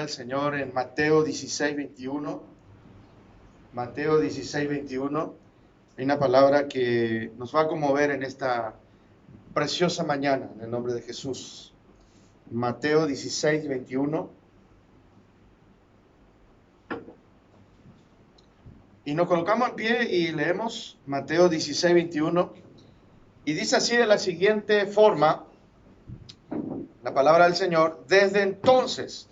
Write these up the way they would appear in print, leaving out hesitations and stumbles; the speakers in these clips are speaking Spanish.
Señor en Mateo 16:21. Mateo 16:21. Hay una palabra que nos va a conmover en esta preciosa mañana, en el nombre de Jesús. Mateo 16:21. Y nos colocamos en pie y leemos Mateo 16:21. Y dice así de la siguiente forma, la palabra del Señor: desde entonces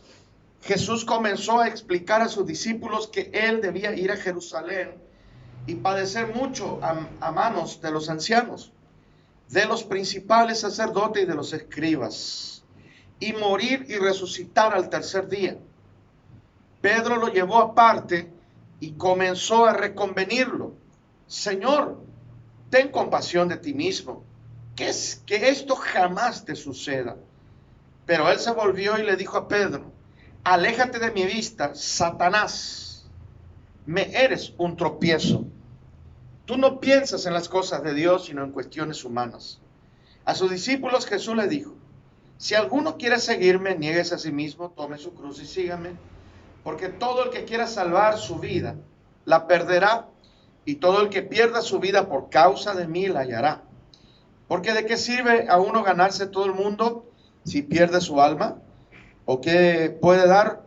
Jesús comenzó a explicar a sus discípulos que él debía ir a Jerusalén y padecer mucho a manos de los ancianos, de los principales sacerdotes y de los escribas, y morir y resucitar al tercer día. Pedro lo llevó aparte y comenzó a reconvenirlo. Señor, ten compasión de ti mismo, que esto jamás te suceda. Pero él se volvió y le dijo a Pedro: aléjate de mi vista, Satanás, me eres un tropiezo. Tú no piensas en las cosas de Dios, sino en cuestiones humanas. A sus discípulos Jesús le dijo: si alguno quiere seguirme, niéguese a sí mismo, tome su cruz y sígame. Porque todo el que quiera salvar su vida, la perderá, y todo el que pierda su vida por causa de mí, la hallará. Porque ¿de qué sirve a uno ganarse todo el mundo si pierde su alma? ¿O qué puede dar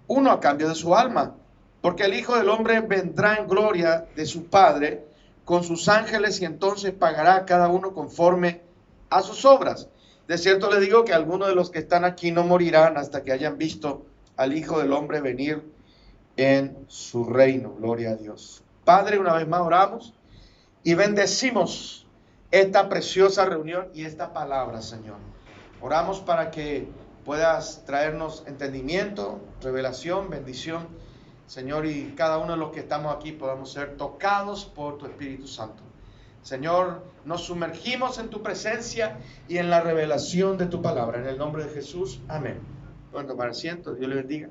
uno a cambio de su alma? Porque el Hijo del Hombre vendrá en gloria de su Padre con sus ángeles, y entonces pagará a cada uno conforme a sus obras. De cierto les digo que algunos de los que están aquí no morirán hasta que hayan visto al Hijo del Hombre venir en su reino. Gloria a Dios. Padre, una vez más oramos y bendecimos esta preciosa reunión y esta palabra, Señor. Oramos para que puedas traernos entendimiento, revelación, bendición, Señor, y cada uno de los que estamos aquí podamos ser tocados por tu Espíritu Santo. Señor, nos sumergimos en tu presencia y en la revelación de tu palabra. En el nombre de Jesús, amén. Pueden tomar asiento, Dios les bendiga.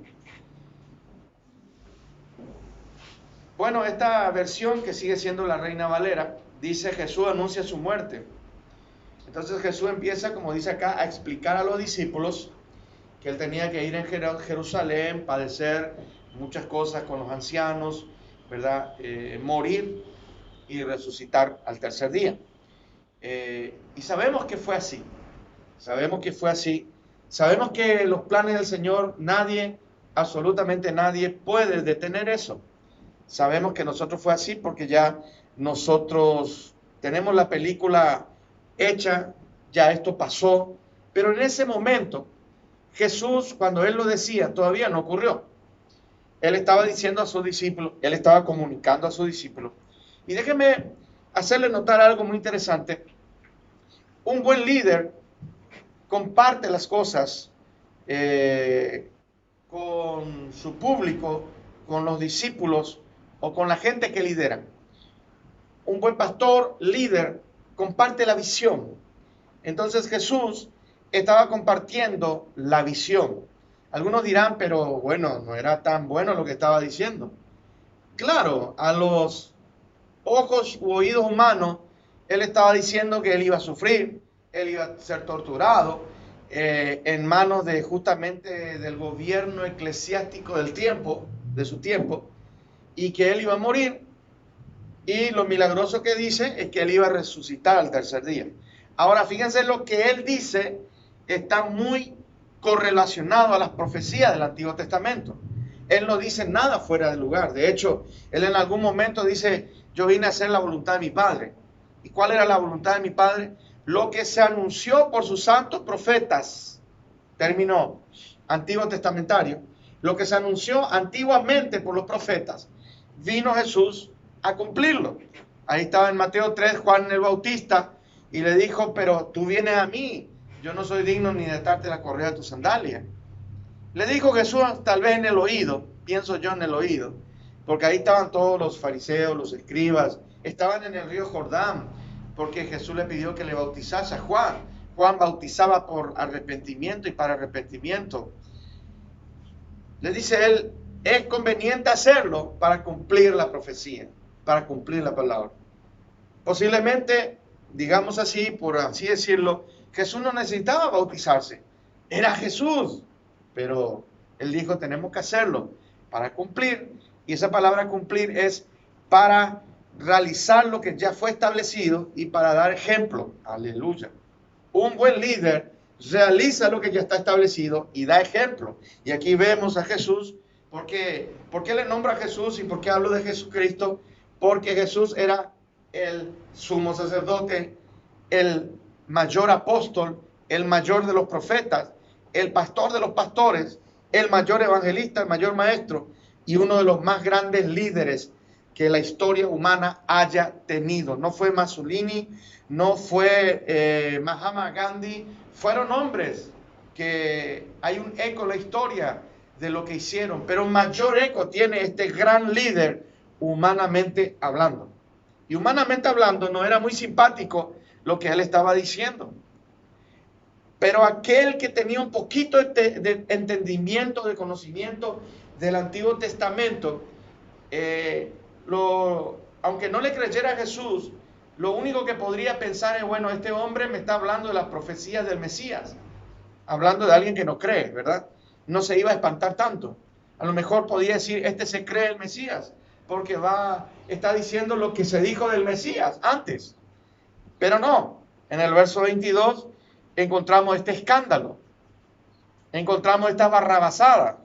Bueno, esta versión, que sigue siendo la Reina Valera, dice: Jesús anuncia su muerte. Entonces Jesús empieza, como dice acá, a explicar a los discípulos que él tenía que ir en Jerusalén, padecer muchas cosas con los ancianos, ¿verdad? Morir y resucitar al tercer día. Y sabemos que fue así. Sabemos que fue así. Sabemos que los planes del Señor, nadie, absolutamente nadie, puede detener eso. Sabemos que nosotros fue así porque ya nosotros tenemos la película hecha, ya esto pasó. Pero en ese momento, Jesús, cuando él lo decía, todavía no ocurrió. Él estaba diciendo a sus discípulos, él estaba comunicando a sus discípulos. Y déjenme hacerle notar algo muy interesante. Un buen líder comparte las cosas con su público, con los discípulos o con la gente que lidera. Un buen pastor, líder, comparte la visión. Entonces Jesús estaba compartiendo la visión. Algunos dirán, pero bueno, no era tan bueno lo que estaba diciendo. Claro, a los ojos u oídos humanos, él estaba diciendo que él iba a sufrir, él iba a ser torturado en manos de justamente del gobierno eclesiástico del tiempo, de su tiempo, y que él iba a morir. Y lo milagroso que dice es que él iba a resucitar al tercer día. Ahora, fíjense, lo que él dice está muy correlacionado a las profecías del Antiguo Testamento. Él no dice nada fuera de lugar. De hecho, él en algún momento dice: yo vine a hacer la voluntad de mi Padre. ¿Y cuál era la voluntad de mi Padre? Lo que se anunció por sus santos profetas, término antiguo testamentario, lo que se anunció antiguamente por los profetas, vino Jesús a cumplirlo. Ahí estaba en Mateo 3, Juan el Bautista, y le dijo, pero tú vienes a mí, yo no soy digno ni de atarte la correa de tu sandalia. Le dijo Jesús tal vez en el oído, pienso yo en el oído, porque ahí estaban todos los fariseos, los escribas, estaban en el río Jordán, porque Jesús le pidió que le bautizase a Juan. Juan bautizaba por arrepentimiento y para arrepentimiento. Le dice él, es conveniente hacerlo para cumplir la profecía, para cumplir la palabra. Posiblemente, digamos así, por así decirlo, Jesús no necesitaba bautizarse, era Jesús, pero él dijo, tenemos que hacerlo para cumplir, y esa palabra cumplir es para realizar lo que ya fue establecido y para dar ejemplo. Aleluya. Un buen líder realiza lo que ya está establecido y da ejemplo. Y aquí vemos a Jesús. ¿Por qué le nombra a Jesús y por qué hablo de Jesucristo? Porque Jesús era el sumo sacerdote, el mayor apóstol, el mayor de los profetas, el pastor de los pastores, el mayor evangelista, el mayor maestro y uno de los más grandes líderes que la historia humana haya tenido. No fue Mussolini, no fue Mahatma Gandhi, fueron hombres que hay un eco en la historia de lo que hicieron, pero mayor eco tiene este gran líder humanamente hablando. Y humanamente hablando no era muy simpático lo que él estaba diciendo. Pero aquel que tenía un poquito de entendimiento, de conocimiento del Antiguo Testamento, aunque no le creyera a Jesús, lo único que podría pensar es, bueno, este hombre me está hablando de las profecías del Mesías, hablando de alguien que no cree, ¿verdad? No se iba a espantar tanto. A lo mejor podía decir, este se cree el Mesías, porque está diciendo lo que se dijo del Mesías antes. Pero no, en el verso 22 encontramos este escándalo, encontramos esta barrabasada,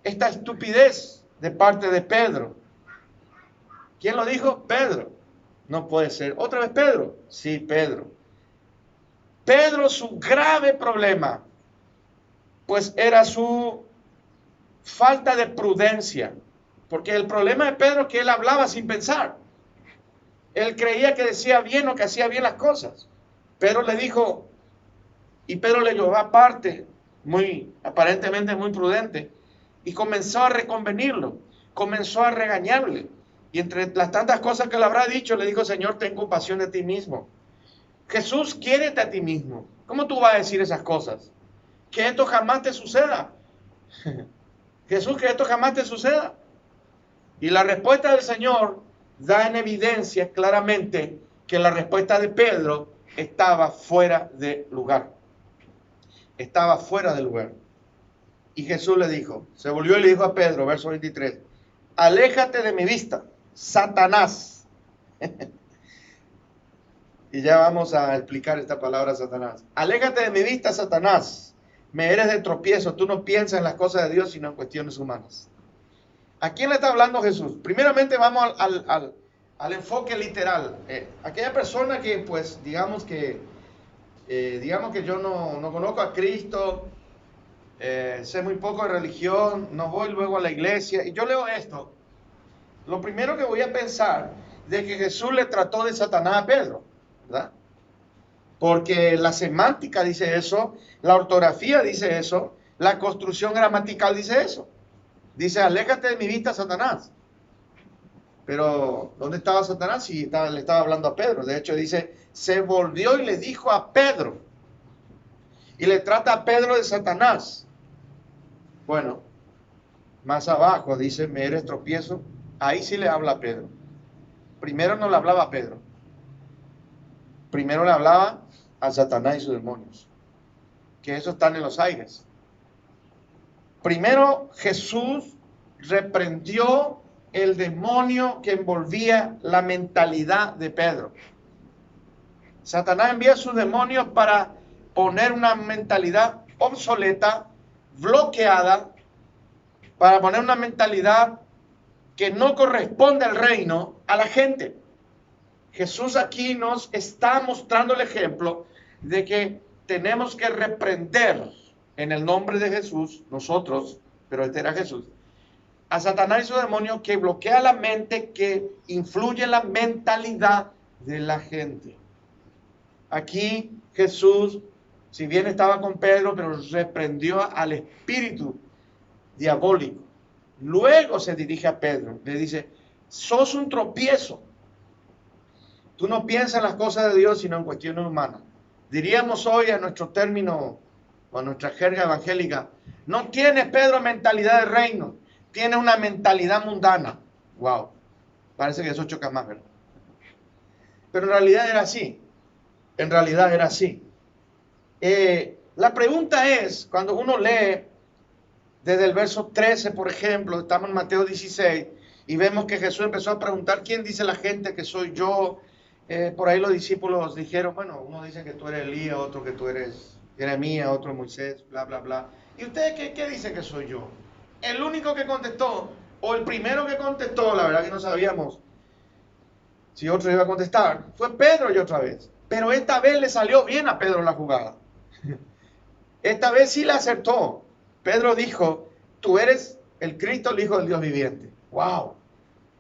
esta estupidez de parte de Pedro. ¿Quién lo dijo? Pedro. No puede ser. ¿Otra vez Pedro? Sí, Pedro. Pedro, su grave problema, pues era su falta de prudencia. Porque el problema de Pedro es que él hablaba sin pensar. Él creía que decía bien o que hacía bien las cosas. Pedro le dijo, y Pedro le llevó aparte, aparentemente muy prudente, y comenzó a reconvenirlo, comenzó a regañarle. Y entre las tantas cosas que le habrá dicho, le dijo, Señor, ten compasión de ti mismo. Jesús, quiérete a ti mismo. ¿Cómo tú vas a decir esas cosas? Que esto jamás te suceda. Jesús, que esto jamás te suceda. Y la respuesta del Señor da en evidencia claramente que la respuesta de Pedro estaba fuera de lugar. Estaba fuera de lugar. Y Jesús le dijo, se volvió y le dijo a Pedro, verso 23, aléjate de mi vista, Satanás. Y ya vamos a explicar esta palabra Satanás. Aléjate de mi vista, Satanás. Me eres de tropiezo. Tú no piensas en las cosas de Dios, sino en cuestiones humanas. ¿A quién le está hablando Jesús? Primeramente vamos al enfoque literal. Aquella persona que, pues, digamos que yo no conozco a Cristo, sé muy poco de religión, no voy luego a la iglesia, y yo leo esto. Lo primero que voy a pensar de que Jesús le trató de Satanás a Pedro, ¿verdad? Porque la semántica dice eso, la ortografía dice eso, la construcción gramatical dice eso. Dice, aléjate de mi vista, Satanás. Pero, ¿dónde estaba Satanás? Sí, le estaba hablando a Pedro. De hecho, dice, se volvió y le dijo a Pedro. Y le trata a Pedro de Satanás. Bueno, más abajo dice, me eres tropiezo. Ahí sí le habla a Pedro. Primero no le hablaba a Pedro. Primero le hablaba a Satanás y sus demonios. Que eso están en los aires. Primero Jesús reprendió el demonio que envolvía la mentalidad de Pedro. Satanás envía a sus demonios para poner una mentalidad obsoleta, bloqueada, para poner una mentalidad que no corresponde al reino, a la gente. Jesús aquí nos está mostrando el ejemplo de que tenemos que reprender en el nombre de Jesús, nosotros, pero este era Jesús, a Satanás y sus demonios, que bloquea la mente, que influye en la mentalidad de la gente. Aquí Jesús, si bien estaba con Pedro, pero reprendió al espíritu diabólico. Luego se dirige a Pedro, le dice: sos un tropiezo. Tú no piensas en las cosas de Dios, sino en cuestiones humanas. Diríamos hoy a nuestro término, o a nuestra jerga evangélica: no tiene Pedro mentalidad de reino, tiene una mentalidad mundana. Wow, parece que eso choca más, ¿verdad? Pero en realidad era así. En realidad era así. La pregunta es, cuando uno lee desde el verso 13, por ejemplo, estamos en Mateo 16, y vemos que Jesús empezó a preguntar: ¿quién dice la gente que soy yo? Por ahí los discípulos dijeron: bueno, uno dice que tú eres Elías, otro que tú eres Jeremías, otro Moisés, bla, bla, bla. ¿Y ustedes qué dicen que soy yo? El único que contestó, o el primero que contestó, la verdad que no sabíamos si otro iba a contestar, fue Pedro, y otra vez. Pero esta vez le salió bien a Pedro la jugada. Esta vez sí la acertó. Pedro dijo: tú eres el Cristo, el Hijo del Dios viviente. ¡Wow!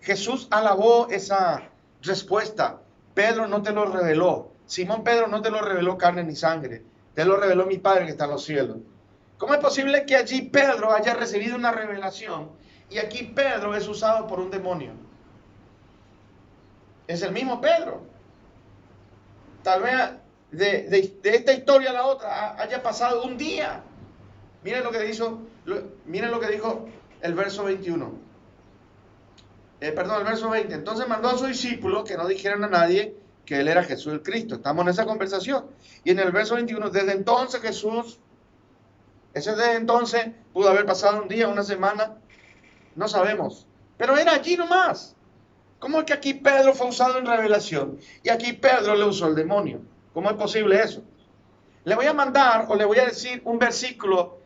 Jesús alabó esa respuesta. Pedro no te lo reveló. Simón Pedro no te lo reveló carne ni sangre. Te lo reveló mi Padre que está en los cielos. ¿Cómo es posible que allí Pedro haya recibido una revelación y aquí Pedro es usado por un demonio? Es el mismo Pedro. Tal vez de esta historia a la otra haya pasado un día. Miren lo que dijo el verso 21. El verso 20. Entonces mandó a sus discípulos que no dijeran a nadie que él era Jesús el Cristo. Estamos en esa conversación. Y en el verso 21, desde entonces desde entonces pudo haber pasado un día, una semana, no sabemos. Pero era allí nomás. ¿Cómo es que aquí Pedro fue usado en revelación y aquí Pedro le usó el demonio? ¿Cómo es posible eso? Le voy a mandar, o le voy a decir, un versículo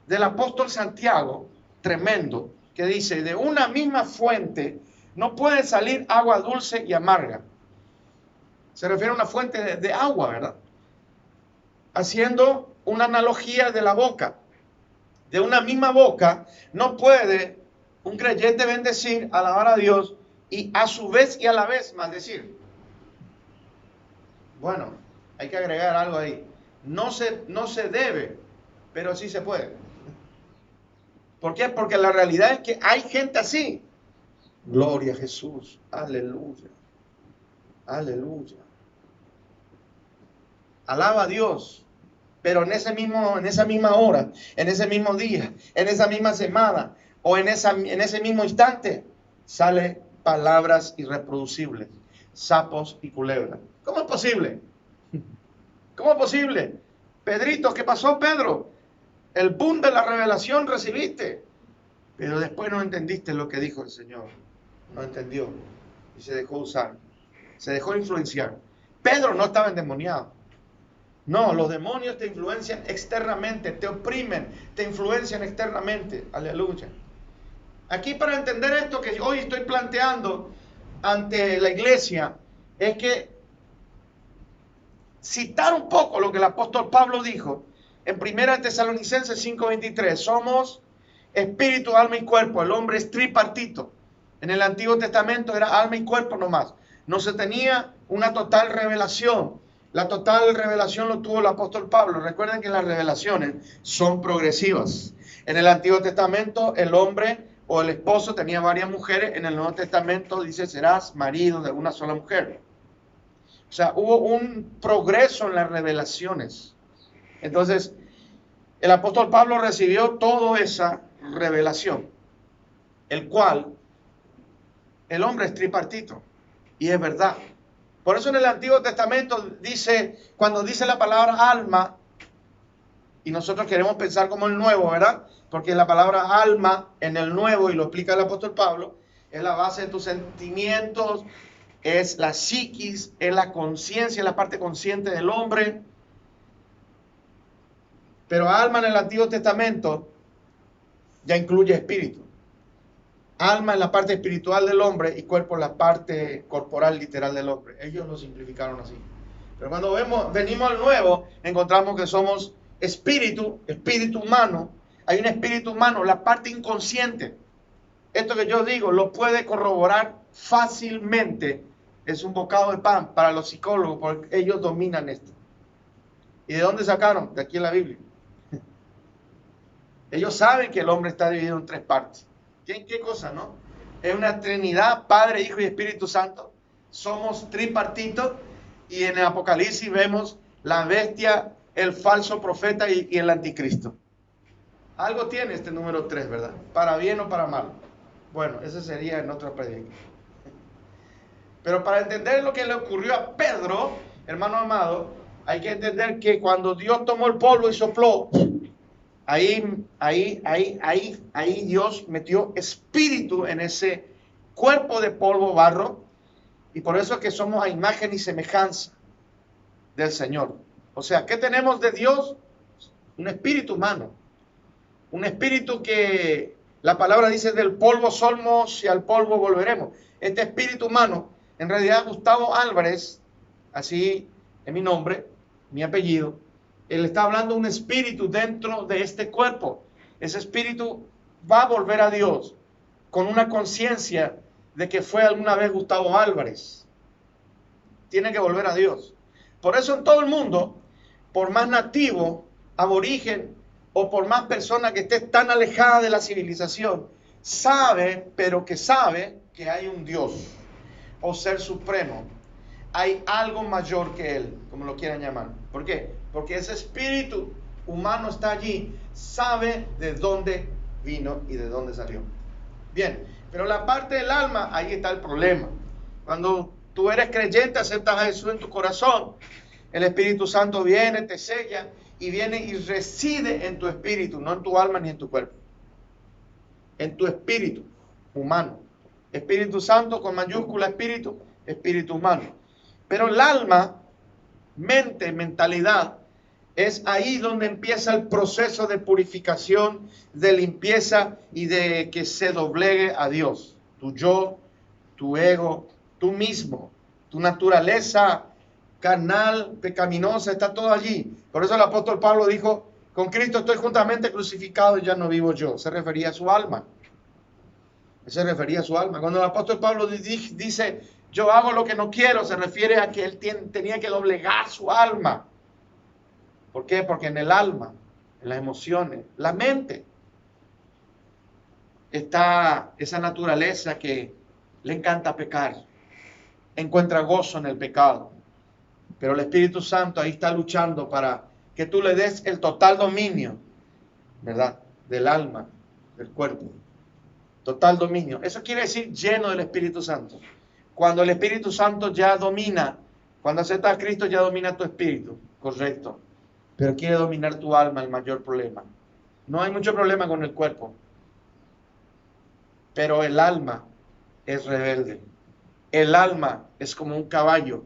del apóstol Santiago, tremendo, que dice: de una misma fuente no puede salir agua dulce y amarga. Se refiere a una fuente de agua, ¿verdad? Haciendo una analogía de la boca. De una misma boca no puede un creyente bendecir, alabar a Dios, y a su vez y a la vez maldecir. Bueno, hay que agregar algo ahí. No se debe, pero sí se puede. ¿Por qué? Porque la realidad es que hay gente así. Gloria a Jesús. Aleluya. Aleluya. Alaba a Dios. Pero en esa misma hora, en ese mismo día, en esa misma semana, o en ese mismo instante, sale palabras irreproducibles, sapos y culebras. ¿Cómo es posible? ¿Cómo es posible? Pedrito, ¿qué pasó, Pedro? El boom de la revelación recibiste, pero después no entendiste lo que dijo el Señor. No entendió y se dejó usar, se dejó influenciar. Pedro no estaba endemoniado. No, los demonios te influencian externamente, te oprimen, te influencian externamente. Aleluya. Aquí, para entender esto que hoy estoy planteando ante la iglesia, es que citar un poco lo que el apóstol Pablo dijo en 1 Tesalonicenses 5:23. Somos espíritu, alma y cuerpo. El hombre es tripartito. En el Antiguo Testamento era alma y cuerpo nomás. No se tenía una total revelación. La total revelación lo tuvo el apóstol Pablo. Recuerden que las revelaciones son progresivas. En el Antiguo Testamento el hombre o el esposo tenía varias mujeres. En el Nuevo Testamento dice: serás marido de una sola mujer. O sea, hubo un progreso en las revelaciones. Entonces, el apóstol Pablo recibió toda esa revelación, el cual el hombre es tripartito. Y es verdad. Por eso en el Antiguo Testamento dice, cuando dice la palabra alma, y nosotros queremos pensar como el Nuevo, ¿verdad? Porque la palabra alma en el Nuevo, y lo explica el apóstol Pablo, es la base de tus sentimientos, es la psiquis, es la conciencia, es la parte consciente del hombre. Pero alma en el Antiguo Testamento ya incluye espíritu. Alma en la parte espiritual del hombre y cuerpo en la parte corporal literal del hombre. Ellos lo simplificaron así. Pero cuando venimos al Nuevo, encontramos que somos espíritu humano. Hay un espíritu humano, la parte inconsciente. esto que yo digo lo puede corroborar fácilmente. Es un bocado de pan para los psicólogos, porque ellos dominan esto. ¿Y de dónde sacaron? De aquí en la Biblia. Ellos saben que el hombre está dividido en tres partes. ¿Qué cosa, no? Es una Trinidad, Padre, Hijo y Espíritu Santo. Somos tripartitos, y en el Apocalipsis vemos la bestia, el falso profeta y el anticristo. Algo tiene este número 3, ¿verdad? Para bien o para mal. Bueno, ese sería en otra predica. Pero para entender lo que le ocurrió a Pedro, hermano amado, hay que entender que cuando Dios tomó el polvo y sopló, ahí Dios metió espíritu en ese cuerpo de polvo, barro, y por eso es que somos a imagen y semejanza del Señor. O sea, ¿qué tenemos de Dios? Un espíritu humano, un espíritu que la palabra dice: del polvo somos y al polvo volveremos. Este espíritu humano, en realidad Gustavo Álvarez, así es mi nombre, mi apellido, él está hablando de un espíritu dentro de este cuerpo. Ese espíritu va a volver a Dios con una conciencia de que fue alguna vez Gustavo Álvarez. Tiene que volver a Dios. Por eso en todo el mundo, por más nativo, aborigen o por más persona que esté tan alejada de la civilización, sabe que hay un Dios o ser supremo. Hay algo mayor que él, como lo quieran llamar. ¿Por qué? Porque ese espíritu humano está allí, sabe de dónde vino y de dónde salió. Bien, pero la parte del alma, ahí está el problema. Cuando tú eres creyente, aceptas a Jesús en tu corazón, el Espíritu Santo viene, te sella y viene y reside en tu espíritu, no en tu alma ni en tu cuerpo. En tu espíritu humano. Espíritu Santo con mayúscula, espíritu humano. Pero el alma, mente, mentalidad, es ahí donde empieza el proceso de purificación, de limpieza y de que se doblegue a Dios. Tu yo, tu ego, tú mismo, tu naturaleza carnal, pecaminosa, está todo allí. Por eso el apóstol Pablo dijo: con Cristo estoy juntamente crucificado y ya no vivo yo. Se refería a su alma. Cuando el apóstol Pablo dice: yo hago lo que no quiero, se refiere a que él tenía que doblegar su alma. ¿Por qué? Porque en el alma, en las emociones, la mente, está esa naturaleza que le encanta pecar, encuentra gozo en el pecado. Pero el Espíritu Santo ahí está luchando para que tú le des el total dominio, ¿verdad? Del alma, del cuerpo. Total dominio. Eso quiere decir lleno del Espíritu Santo. Cuando el Espíritu Santo ya domina, cuando aceptas a Cristo ya domina tu espíritu, correcto. Pero quiere dominar tu alma, el mayor problema. No hay mucho problema con el cuerpo. Pero el alma es rebelde. El alma es como un caballo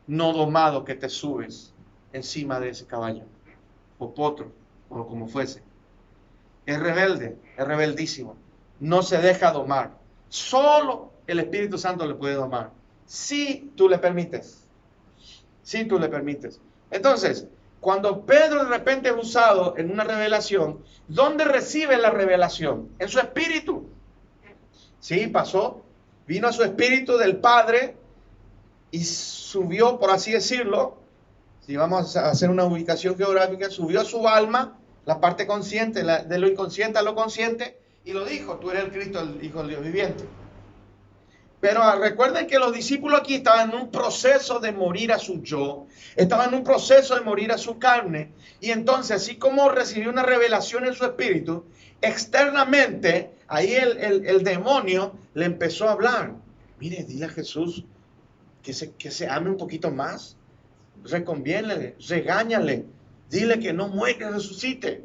no domado que te subes encima de ese caballo. O potro, o como fuese. Es rebelde, es rebeldísimo. No se deja domar. Solo el Espíritu Santo le puede domar. Si tú le permites. Si tú le permites. Entonces, cuando Pedro de repente es usado en una revelación, ¿dónde recibe la revelación? En su espíritu. Sí, pasó. Vino a su espíritu del Padre y subió, por así decirlo, si vamos a hacer una ubicación geográfica, subió a su alma, la parte consciente, de lo inconsciente a lo consciente, y lo dijo: tú eres el Cristo, el Hijo del Dios viviente. Pero recuerden que los discípulos aquí estaban en un proceso de morir a su yo, estaban en un proceso de morir a su carne, y entonces, así como recibió una revelación en su espíritu, externamente, ahí el demonio le empezó a hablar. Mire, dile a Jesús que se ame un poquito más, reconviénele, regáñale, dile que no muere, que resucite.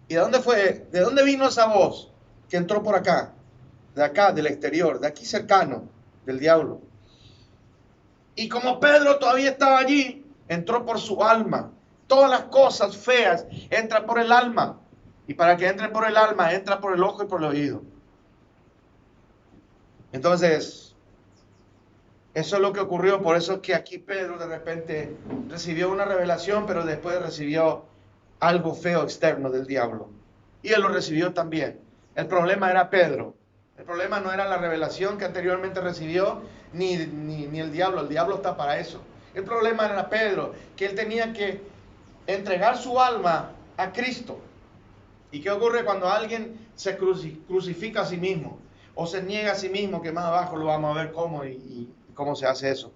¿Y de dónde fue? ¿De dónde vino esa voz que entró por acá? De acá, del exterior, de aquí cercano, del diablo. Y como Pedro todavía estaba allí, entró por su alma. Todas las cosas feas entran por el alma. Y para que entren por el alma, entra por el ojo y por el oído. Entonces, eso es lo que ocurrió. Por eso es que aquí Pedro de repente recibió una revelación, pero después recibió algo feo externo del diablo. Y él lo recibió también. El problema era Pedro. El problema no era la revelación que anteriormente recibió, ni el diablo. El diablo está para eso. El problema era Pedro, que él tenía que entregar su alma a Cristo. ¿Y qué ocurre cuando alguien se crucifica a sí mismo? O se niega a sí mismo, que más abajo lo vamos a ver cómo y cómo se hace eso.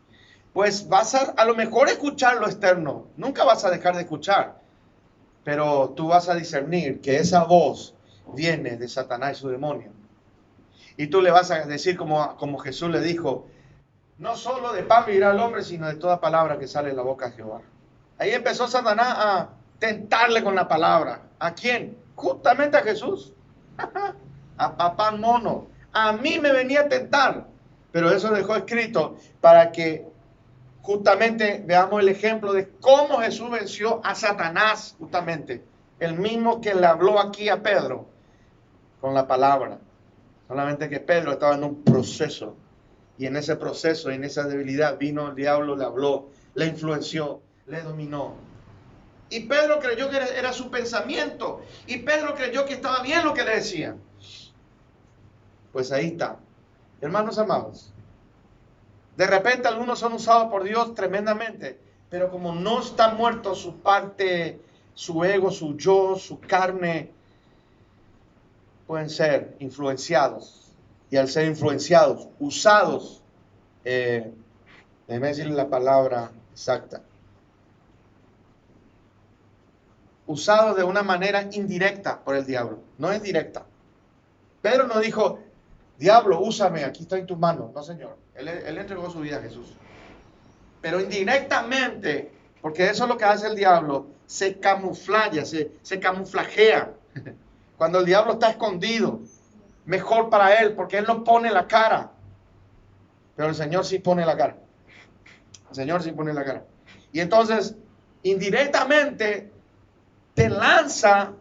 Pues vas a lo mejor escuchar lo externo. Nunca vas a dejar de escuchar. Pero tú vas a discernir que esa voz viene de Satanás y su demonio. Y tú le vas a decir como Jesús le dijo, no solo de pan vivirá el hombre, sino de toda palabra que sale de la boca de Jehová. Ahí empezó Satanás a tentarle con la palabra. ¿A quién? Justamente a Jesús. A papá mono. A mí me venía a tentar. Pero eso dejó escrito para que justamente veamos el ejemplo de cómo Jesús venció a Satanás, justamente. El mismo que le habló aquí a Pedro con la palabra. Solamente que Pedro estaba en un proceso. Y en ese proceso, en esa debilidad, vino el diablo, le habló, le influenció, le dominó. Y Pedro creyó que era su pensamiento. Y Pedro creyó que estaba bien lo que le decía. Pues ahí está. Hermanos amados, de repente algunos son usados por Dios tremendamente, pero como no está muerto su parte, su ego, su yo, su carne, pueden ser influenciados. Y al ser influenciados, usados, déjeme decirle la palabra exacta, usados de una manera indirecta por el diablo, no es directa. Pedro no dijo, diablo, úsame, aquí está en tus manos. No, Señor. Él entregó su vida a Jesús. Pero indirectamente, porque eso es lo que hace el diablo, se camuflaya, se camuflajea. Cuando el diablo está escondido, mejor para él, porque él no pone la cara. Pero el Señor sí pone la cara. El Señor sí pone la cara. Y entonces, indirectamente, te lanza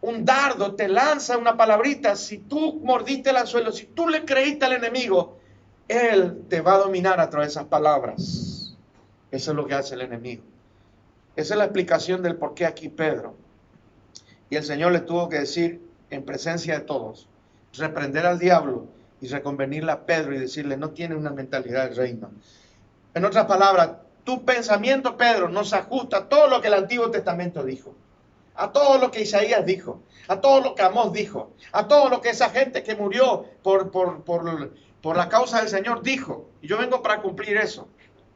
un dardo, te lanza una palabrita. Si tú mordiste el anzuelo, si tú le creíste al enemigo, él te va a dominar a través de esas palabras. Eso es lo que hace el enemigo. Esa es la explicación del por qué aquí Pedro. Y el Señor le tuvo que decir en presencia de todos, reprender al diablo y reconvenirle a Pedro y decirle, no tiene una mentalidad de reino. En otras palabras, tu pensamiento, Pedro, no se ajusta a todo lo que el Antiguo Testamento dijo, a todo lo que Isaías dijo, a todo lo que Amós dijo, a todo lo que esa gente que murió por la causa del Señor dijo. Y yo vengo para cumplir eso.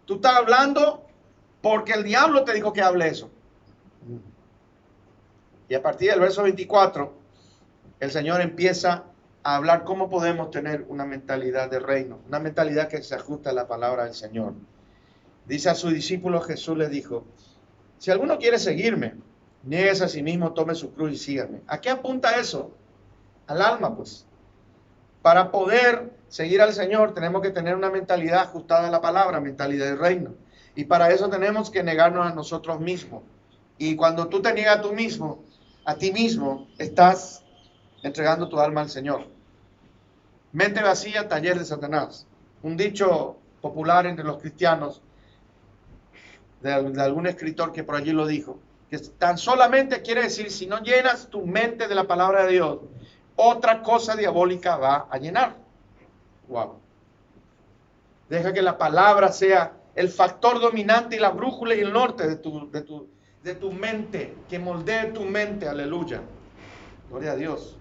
Tú estás hablando porque el diablo te dijo que hable eso. Y a partir del verso 24, el Señor empieza a hablar cómo podemos tener una mentalidad de reino, una mentalidad que se ajusta a la palabra del Señor. Dice a sus discípulos, Jesús les dijo, si alguno quiere seguirme, niéguese a sí mismo, tome su cruz y sígame. ¿A qué apunta eso? Al alma, pues. Para poder seguir al Señor tenemos que tener una mentalidad ajustada a la palabra, mentalidad de reino. Y para eso tenemos que negarnos a nosotros mismos. Y cuando tú te niegas a ti mismo, estás entregando tu alma al Señor. Mente vacía, taller de Satanás. Un dicho popular entre los cristianos de algún escritor que por allí lo dijo, que tan solamente quiere decir, si no llenas tu mente de la palabra de Dios, otra cosa diabólica va a llenar. Wow. Deja que la palabra sea el factor dominante y la brújula y el norte de tu mente, que moldee tu mente. Aleluya. Gloria a Dios.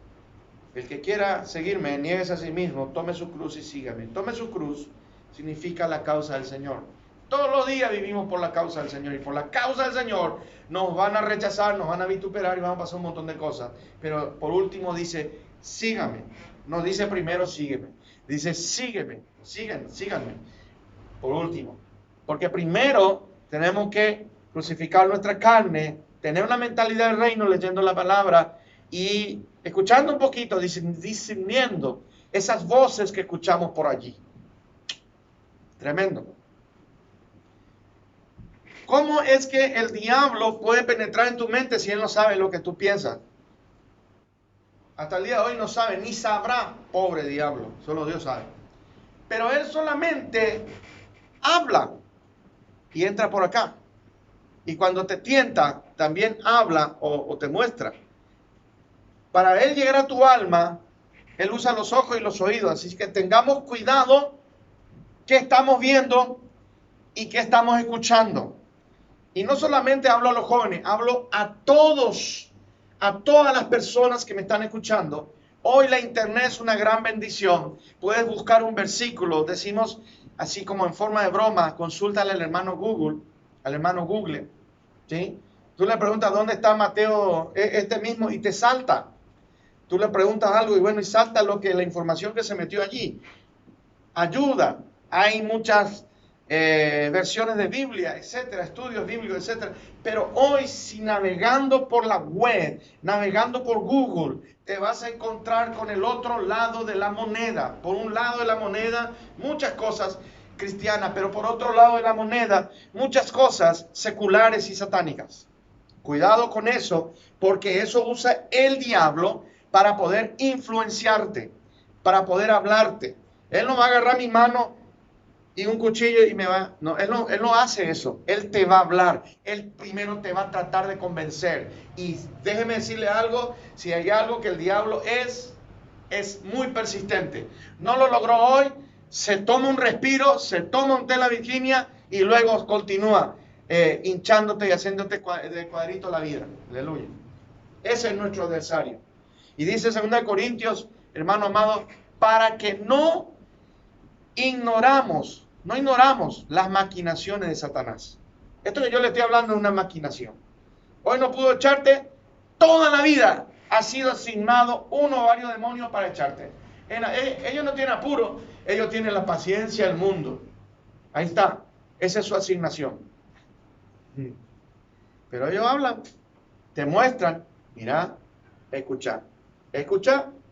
El que quiera seguirme, nieguese a sí mismo, tome su cruz y sígame. Tome su cruz significa la causa del Señor. Todos los días vivimos por la causa del Señor, y por la causa del Señor nos van a rechazar, nos van a vituperar y van a pasar un montón de cosas. Pero por último dice, sígame. No dice primero sígueme. Dice sígueme, síganme. Por último. Porque primero tenemos que crucificar nuestra carne, tener una mentalidad del reino leyendo la palabra y escuchando un poquito, discerniendo esas voces que escuchamos por allí. Tremendo. ¿Cómo es que el diablo puede penetrar en tu mente si él no sabe lo que tú piensas? Hasta el día de hoy no sabe, ni sabrá, pobre diablo, solo Dios sabe. Pero él solamente habla y entra por acá. Y cuando te tienta, también habla o te muestra. Para Él llegar a tu alma, Él usa los ojos y los oídos. Así que tengamos cuidado qué estamos viendo y qué estamos escuchando. Y no solamente hablo a los jóvenes, hablo a todos, a todas las personas que me están escuchando. Hoy la internet es una gran bendición. Puedes buscar un versículo, decimos así como en forma de broma, consúltale al hermano Google, ¿sí? Tú le preguntas dónde está Mateo este mismo y te salta. Tú le preguntas algo y bueno, y salta la información que se metió allí. Ayuda. Hay muchas versiones de Biblia, etcétera, estudios bíblicos, etcétera. Pero hoy, si navegando por la web, navegando por Google, te vas a encontrar con el otro lado de la moneda. Por un lado de la moneda, muchas cosas cristianas, pero por otro lado de la moneda, muchas cosas seculares y satánicas. Cuidado con eso, porque eso usa el diablo para poder influenciarte, para poder hablarte. Él no va a agarrar mi mano y un cuchillo y me va... No, él no hace eso. Él te va a hablar. Él primero te va a tratar de convencer. Y déjeme decirle algo, si hay algo que el diablo es muy persistente. No lo logró hoy, se toma un respiro, se toma un tela Virginia y luego continúa hinchándote y haciéndote de cuadrito la vida. Aleluya. Ese es nuestro adversario. Y dice 2 Corintios, hermano amado, para que no ignoramos las maquinaciones de Satanás. Esto que yo le estoy hablando es una maquinación. Hoy no pudo echarte, toda la vida ha sido asignado uno o varios demonios para echarte. Ellos no tienen apuro, ellos tienen la paciencia del mundo. Ahí está, esa es su asignación. Pero ellos hablan, te muestran, mira, escucha,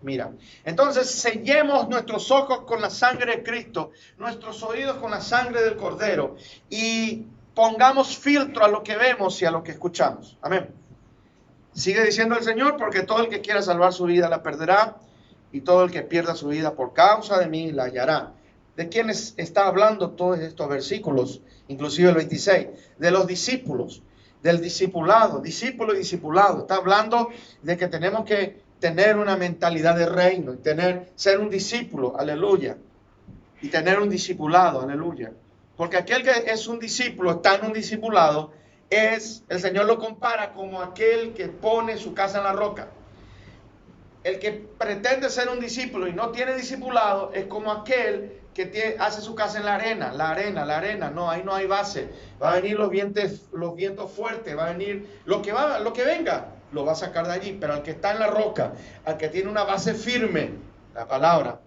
mira. Entonces sellemos nuestros ojos con la sangre de Cristo, nuestros oídos con la sangre del Cordero y pongamos filtro a lo que vemos y a lo que escuchamos. Amén. Sigue diciendo el Señor, porque todo el que quiera salvar su vida la perderá y todo el que pierda su vida por causa de mí la hallará. ¿De quiénes está hablando todos estos versículos? Inclusive el 26, de los discípulos, del discipulado, discípulo y discipulado. Está hablando de que tenemos que tener una mentalidad de reino, y ser un discípulo, aleluya, y tener un discipulado, aleluya. Porque aquel que es un discípulo, está en un discipulado, el Señor lo compara como aquel que pone su casa en la roca. El que pretende ser un discípulo y no tiene discipulado es como aquel que hace su casa en la arena. No, ahí no hay base. Va a venir los vientos fuertes, va a venir lo que venga, lo va a sacar de allí. Pero al que está en la roca, al que tiene una base firme, la palabra,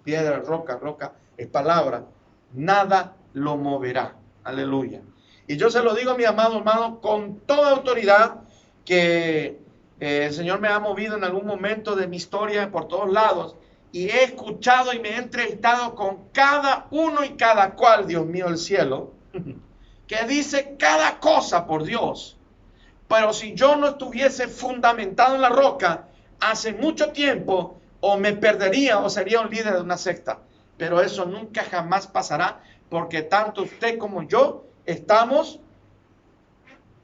piedra, roca, es palabra, nada lo moverá. Aleluya. Y yo se lo digo a mi amado hermano con toda autoridad que el Señor me ha movido en algún momento de mi historia por todos lados y he escuchado y me he entrevistado con cada uno y cada cual, Dios mío del cielo, que dice cada cosa por Dios. Pero si yo no estuviese fundamentado en la roca, hace mucho tiempo o me perdería o sería un líder de una secta. Pero eso nunca jamás pasará porque tanto usted como yo estamos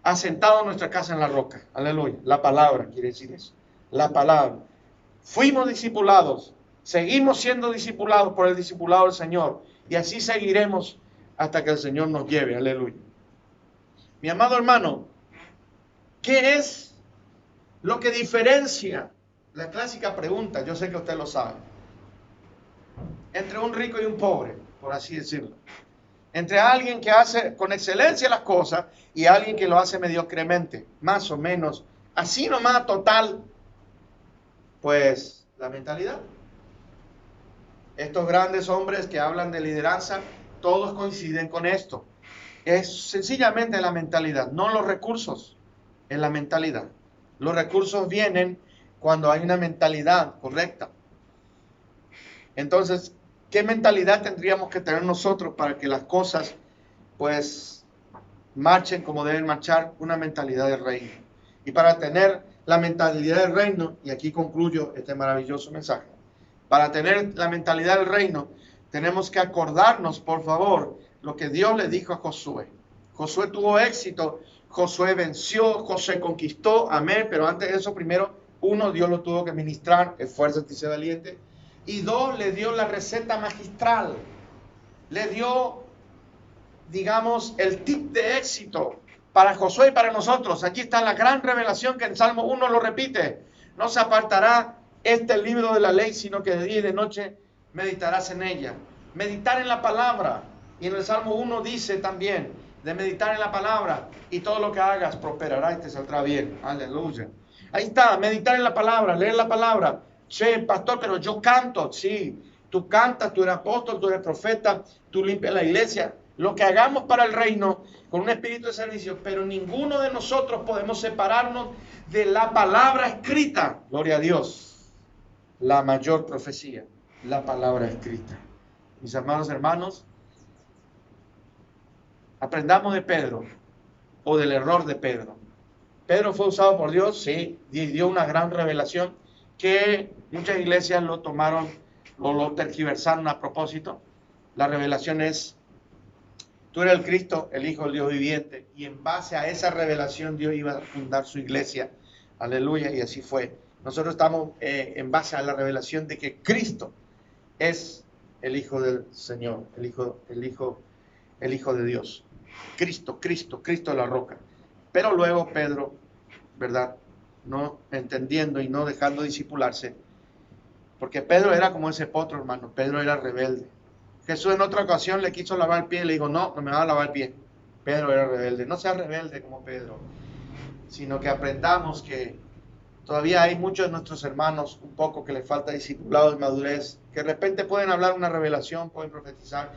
asentados en nuestra casa en la roca. Aleluya. La palabra quiere decir eso. La palabra. Fuimos discipulados. Seguimos siendo discipulados por el discipulado del Señor. Y así seguiremos hasta que el Señor nos lleve. Aleluya. Mi amado hermano, ¿qué es lo que diferencia? La clásica pregunta, yo sé que usted lo sabe. Entre un rico y un pobre, por así decirlo. Entre alguien que hace con excelencia las cosas y alguien que lo hace mediocremente, más o menos, así nomás total, pues la mentalidad. Estos grandes hombres que hablan de lideranza, todos coinciden con esto. Es sencillamente la mentalidad, no los recursos, es la mentalidad. Los recursos vienen cuando hay una mentalidad correcta. Entonces, ¿qué mentalidad tendríamos que tener nosotros para que las cosas, pues, marchen como deben marchar? Una mentalidad de reino. Y para tener la mentalidad del reino, y aquí concluyo este maravilloso mensaje, para tener la mentalidad del reino, tenemos que acordarnos, por favor, lo que Dios le dijo a Josué. Josué tuvo éxito, Josué venció, Josué conquistó, amén, pero antes de eso primero Uno, Dios lo tuvo que ministrar, esfuérzate y sé valiente. Y dos, le dio la receta magistral. Le dio, digamos, el tip de éxito para Josué y para nosotros. Aquí está la gran revelación que en Salmo 1 lo repite. No se apartará este libro de la ley, sino que de día y de noche meditarás en ella. Meditar en la palabra. Y en el Salmo 1 dice también de meditar en la palabra, y todo lo que hagas prosperará y te saldrá bien. Aleluya. Ahí está, meditar en la palabra, leer la palabra. Che, pastor, pero yo canto. Sí, tú cantas, tú eres apóstol, tú eres profeta, tú limpias la iglesia. Lo que hagamos para el reino con un espíritu de servicio, pero ninguno de nosotros podemos separarnos de la palabra escrita. Gloria a Dios. La mayor profecía, la palabra escrita. Mis hermanos, aprendamos de Pedro o del error de Pedro. Pedro fue usado por Dios, sí, dio una gran revelación que muchas iglesias lo tomaron o lo tergiversaron a propósito. La revelación es: tú eres el Cristo, el Hijo del Dios viviente, y en base a esa revelación Dios iba a fundar su iglesia. Aleluya, y así fue. Nosotros estamos en base a la revelación de que Cristo es el Hijo del Señor, el Hijo de Dios. Cristo la roca. Pero luego Pedro, ¿verdad?, no entendiendo y no dejando discipularse, porque Pedro era como ese potro, hermano. Pedro era rebelde. Jesús en otra ocasión le quiso lavar el pie y le dijo: no me va a lavar el pie. Pedro era rebelde. No sea rebelde como Pedro, sino que aprendamos que todavía hay muchos de nuestros hermanos un poco que les falta discipulado y madurez, que de repente pueden hablar una revelación, pueden profetizar,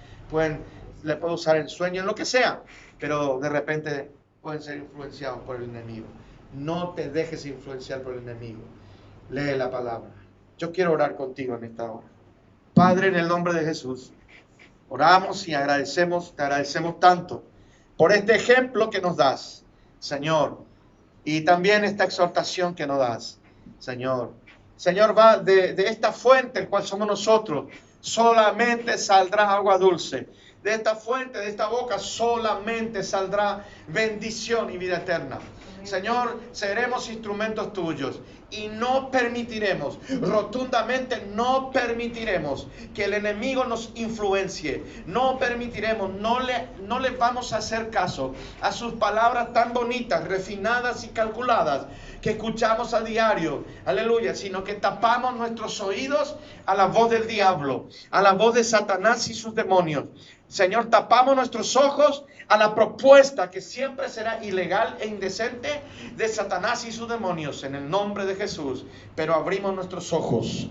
le pueden usar el sueño, en lo que sea, pero de repente pueden ser influenciados por el enemigo. No te dejes influenciar por el enemigo. Lee la palabra. Yo quiero orar contigo en esta hora. Padre, en el nombre de Jesús, oramos y te agradecemos tanto por este ejemplo que nos das, Señor, y también esta exhortación que nos das, Señor. Señor, va de esta fuente, el cual somos nosotros, solamente saldrá agua dulce. De esta fuente, de esta boca, solamente saldrá bendición y vida eterna. Señor, seremos instrumentos tuyos y no permitiremos, rotundamente no permitiremos que el enemigo nos influencie. No permitiremos, no le vamos a hacer caso a sus palabras tan bonitas, refinadas y calculadas que escuchamos a diario, aleluya, sino que tapamos nuestros oídos a la voz del diablo, a la voz de Satanás y sus demonios. Señor, tapamos nuestros ojos a la propuesta que siempre será ilegal e indecente de Satanás y sus demonios, en el nombre de Jesús. Pero abrimos nuestros ojos,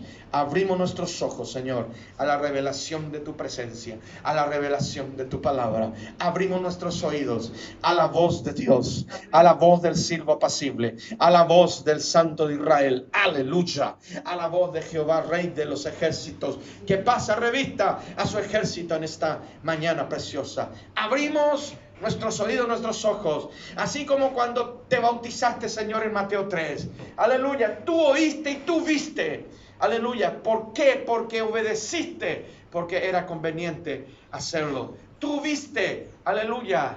Señor, a la revelación de tu presencia, a la revelación de tu palabra. Abrimos nuestros oídos a la voz de Dios, a la voz del siervo apacible, a la voz del Santo de Israel, aleluya, a la voz de Jehová, Rey de los ejércitos, que pasa revista a su ejército en esta mañana preciosa. Abrimos nuestros oídos, nuestros ojos, así como cuando te bautizaste, Señor, en Mateo 3. Aleluya, tú oíste y tú viste. Aleluya, ¿por qué? Porque obedeciste, porque era conveniente hacerlo. Tú viste, aleluya,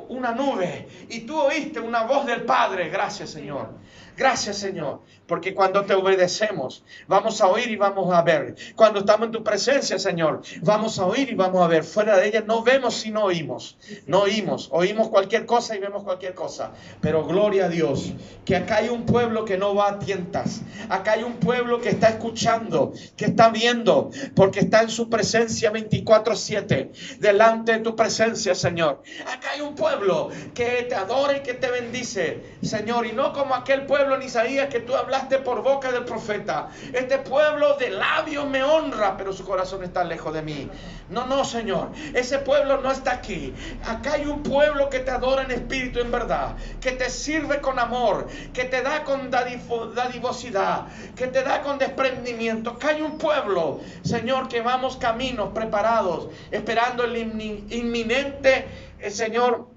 una nube y tú oíste una voz del Padre. Gracias, Señor. Gracias, Señor, porque cuando te obedecemos, vamos a oír y vamos a ver. Cuando estamos en tu presencia, Señor, vamos a oír y vamos a ver. Fuera de ella no vemos si no oímos. No oímos. Oímos cualquier cosa y vemos cualquier cosa. Pero gloria a Dios, que acá hay un pueblo que no va a tientas. Acá hay un pueblo que está escuchando, que está viendo, porque está en su presencia 24/7, delante de tu presencia, Señor. Acá hay un pueblo que te adora y que te bendice, Señor, y no como aquel pueblo en Isaías que tú hablaste por boca del profeta. Este pueblo de labios me honra, pero su corazón está lejos de mí. No, Señor, ese pueblo no está aquí. Acá hay un pueblo que te adora en espíritu y en verdad, que te sirve con amor, que te da con dadivosidad, que te da con desprendimiento. Acá hay un pueblo, Señor, que vamos caminos preparados, esperando el inminente, Señor,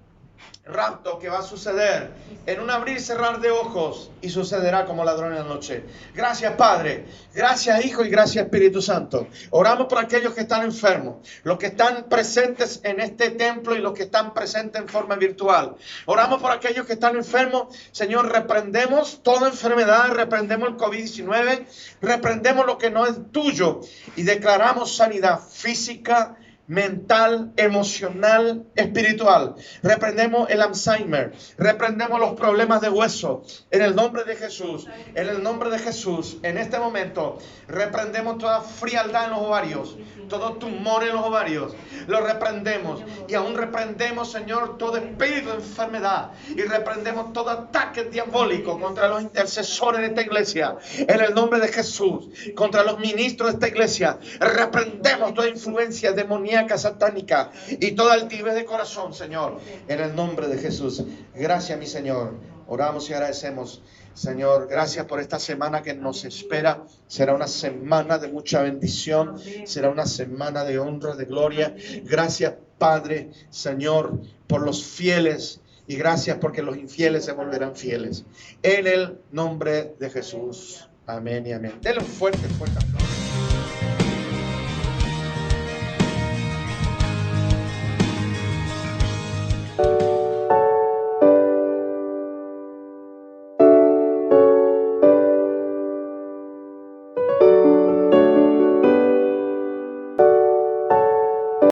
rapto que va a suceder en un abrir y cerrar de ojos y sucederá como ladrón en la noche. Gracias, Padre. Gracias, Hijo, y gracias, Espíritu Santo. Oramos por aquellos que están enfermos, los que están presentes en este templo y los que están presentes en forma virtual. Oramos por aquellos que están enfermos. Señor, reprendemos toda enfermedad, reprendemos el COVID-19, reprendemos lo que no es tuyo y declaramos sanidad física, mental, emocional, espiritual. Reprendemos el Alzheimer, reprendemos los problemas de hueso en el nombre de Jesús. En el nombre de Jesús, en este momento reprendemos toda frialdad en los ovarios, todo tumor en los ovarios, lo reprendemos. Y aún reprendemos, Señor, todo espíritu de enfermedad, y reprendemos todo ataque diabólico contra los intercesores de esta iglesia en el nombre de Jesús, contra los ministros de esta iglesia. Reprendemos toda influencia demoníaca, satánica, y toda altivez de corazón, Señor, en el nombre de Jesús. Gracias, mi Señor. Oramos y agradecemos, Señor. Gracias por esta semana que nos espera. Será una semana de mucha bendición, será una semana de honra, de gloria. Gracias, Padre, Señor, por los fieles, y gracias porque los infieles se volverán fieles. En el nombre de Jesús. Amén y amén. Denle un fuerte aplauso.